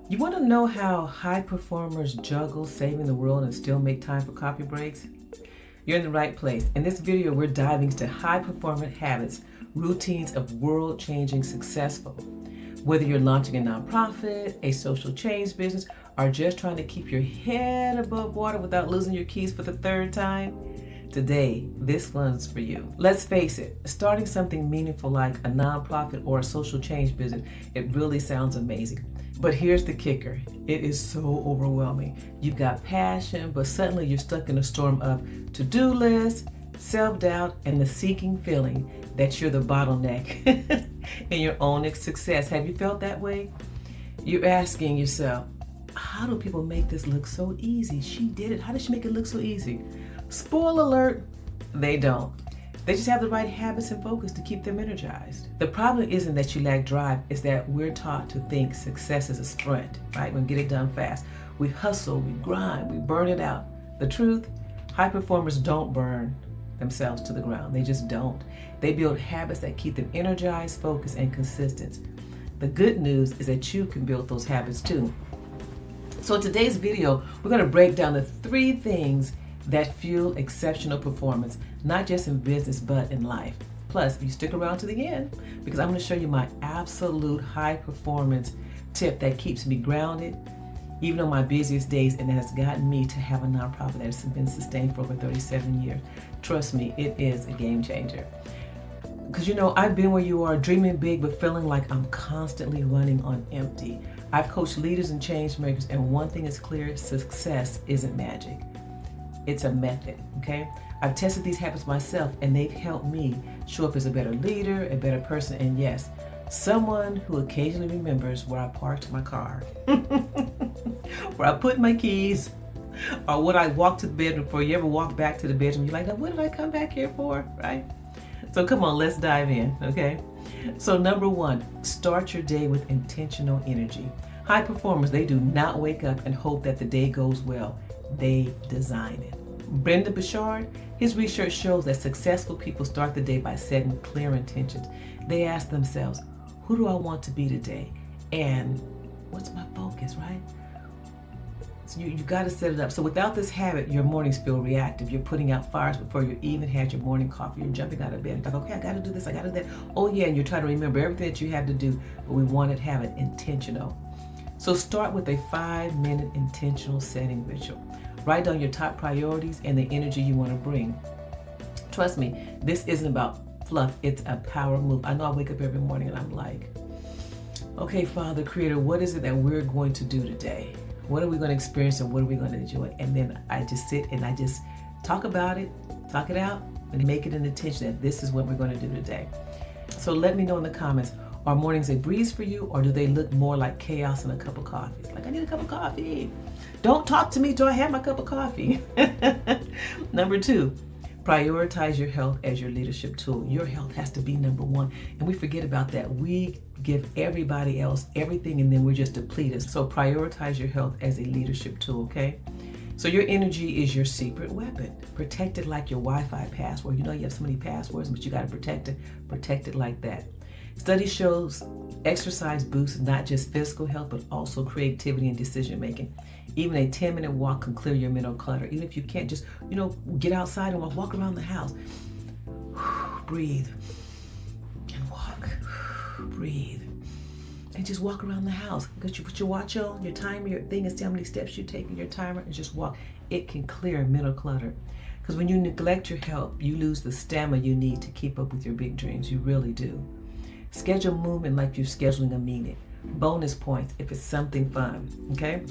You want to know how high performers juggle saving the world and still make time for coffee breaks? You're in the right place. In this video, we're diving into high performance habits, routines of world-changing successful. Whether you're launching a nonprofit, a social change business, or just trying to keep your head above water without losing your keys for the third time, today, this one's for you. Let's face it, starting something meaningful like a nonprofit or a social change business, it really sounds amazing. But here's the kicker. It is so overwhelming. You've got passion, but suddenly you're stuck in a storm of to-do lists, self-doubt, and the seeking feeling that you're the bottleneck in your own success. Have you felt that way? You're asking yourself, how do people make this look so easy? She did it. How did she make it look so easy? Spoiler alert, they don't. They just have the right habits and focus to keep them energized. The problem isn't that you lack drive, it's that we're taught to think success is a sprint, right? We get it done fast. We hustle, we grind, we burn it out. The truth, high performers don't burn themselves to the ground. They just don't. They build habits that keep them energized, focused, and consistent. The good news is that you can build those habits too. So in today's video, we're going to break down the 3 things that fuel exceptional performance, not just in business, but in life. Plus, if you stick around to the end, because I'm going to show you my absolute high performance tip that keeps me grounded, even on my busiest days, and that has gotten me to have a nonprofit that has been sustained for over 37 years. Trust me, it is a game changer. Because I've been where you are, dreaming big, but feeling like I'm constantly running on empty. I've coached leaders and change makers, and one thing is clear, success isn't magic. It's a method, okay? I've tested these habits myself, and they've helped me show up as a better leader, a better person, and yes, someone who occasionally remembers where I parked my car, where I put my keys, or what I walked to the bedroom for. You ever walk back to the bedroom, you're like, now what did I come back here for, right? So come on, let's dive in, okay? So number 1, start your day with intentional energy. High performers, they do not wake up and hope that the day goes well. They design it. Brendan Burchard, his research shows that successful people start the day by setting clear intentions. They ask themselves, who do I want to be today? And what's my focus, right? So you got to set it up. So without this habit, your mornings feel reactive. You're putting out fires before you even had your morning coffee. You're jumping out of bed. You're like, okay, I got to do this, I got to do that. Oh yeah, and you're trying to remember everything that you have to do, but we want to have it intentional. So start with a 5-minute intentional setting ritual. Write down your top priorities and the energy you want to bring. Trust me, this isn't about fluff, it's a power move. I know I wake up every morning and I'm like, okay, Father, Creator, what is it that we're going to do today? What are we going to experience and what are we going to enjoy? And then I just sit and I just talk about it, talk it out, and make it an intention that this is what we're going to do today. So let me know in the comments, are mornings a breeze for you, or do they look more like chaos and a cup of coffee? It's like, I need a cup of coffee. Don't talk to me till I have my cup of coffee. Number 2, prioritize your health as your leadership tool. Your health has to be number 1. And we forget about that. We give everybody else everything and then we're just depleted. So prioritize your health as a leadership tool, okay? So your energy is your secret weapon. Protect it like your Wi-Fi password. You have so many passwords, but you got to protect it like that. Study shows exercise boosts not just physical health, but also creativity and decision making. Even a 10-minute walk can clear your mental clutter. Even if you can't just, get outside and walk around the house. Breathe and walk. Breathe. And just walk around the house. Because you put your watch on, your timer, your thing is how many steps you take in your timer, and just walk. It can clear mental clutter. Because when you neglect your health, you lose the stamina you need to keep up with your big dreams. You really do. Schedule movement like you're scheduling a meeting. Bonus points if it's something fun, okay?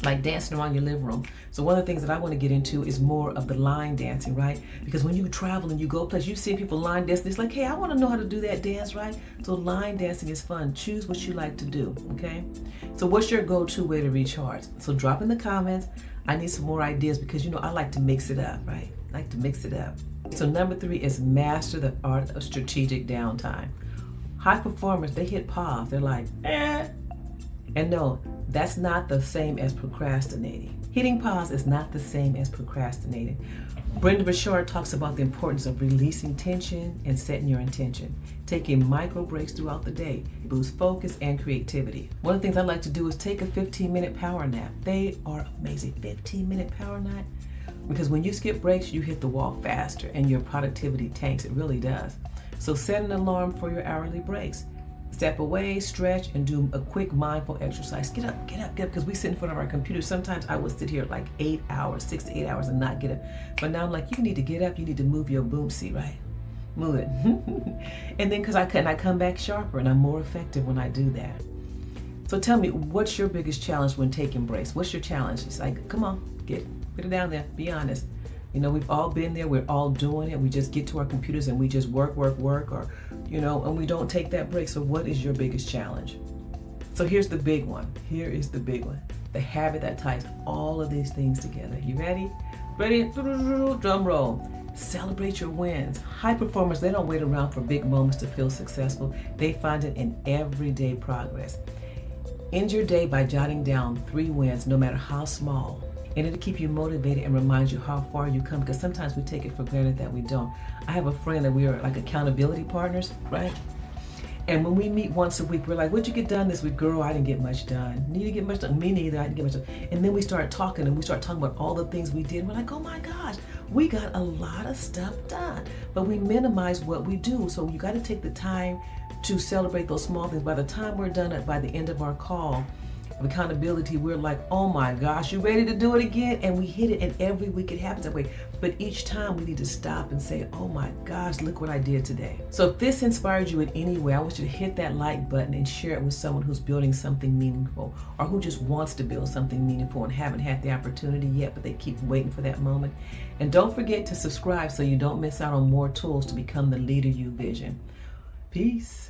Like dancing around your living room. So one of the things that I want to get into is more of the line dancing, right? Because when you travel and you go places, you see people line dancing. It's like, hey, I want to know how to do that dance, right? So line dancing is fun. Choose what you like to do, okay? So what's your go-to way to recharge? So drop in the comments. I need some more ideas because, I like to mix it up, right? I like to mix it up. So number 3 is master the art of strategic downtime. High performers, they hit pause. They're like, And no, that's not the same as procrastinating. Hitting pause is not the same as procrastinating. Brenda Burchard talks about the importance of releasing tension and setting your intention. Taking micro breaks throughout the day boosts focus and creativity. One of the things I like to do is take a 15-minute power nap. They are amazing. 15-minute power nap. Because when you skip breaks, you hit the wall faster and your productivity tanks. It really does. So set an alarm for your hourly breaks. Step away, stretch, and do a quick mindful exercise. Get up, get up, get up, because we sit in front of our computer. Sometimes I would sit here like 8 hours, 6 to 8 hours and not get up. But now I'm like, you need to get up, you need to move your boom seat, right? Move it. And then because I come back sharper and I'm more effective when I do that. So tell me, what's your biggest challenge when taking breaks? What's your challenge? It's like, come on, put it down there, be honest. You know, we've all been there, we're all doing it. We just get to our computers and we just work, or, you know, and we don't take that break. So what is your biggest challenge? So here's the big one. Here is the big one. The habit that ties all of these things together. You ready? Ready? Drum roll. Celebrate your wins. High performers, they don't wait around for big moments to feel successful. They find it in everyday progress. End your day by jotting down 3 wins, no matter how small. And it'll keep you motivated and remind you how far you come, because sometimes we take it for granted that we don't. I have a friend that we are like accountability partners, right? And when we meet once a week, we're like, what'd you get done this week? Girl, I didn't get much done. Need to get much done? Me neither, I didn't get much done. And then we start talking about all the things we did. We're like, oh my gosh, we got a lot of stuff done. But we minimize what we do. So you got to take the time to celebrate those small things. By the time we're done, by the end of our call, accountability, we're like, oh my gosh, you ready to do it again? And we hit it, and every week it happens that way. But each time we need to stop and say, oh my gosh, look what I did today. So if this inspired you in any way, I want you to hit that like button and share it with someone who's building something meaningful, or who just wants to build something meaningful and haven't had the opportunity yet, but they keep waiting for that moment. And don't forget to subscribe so you don't miss out on more tools to become the leader you vision. Peace.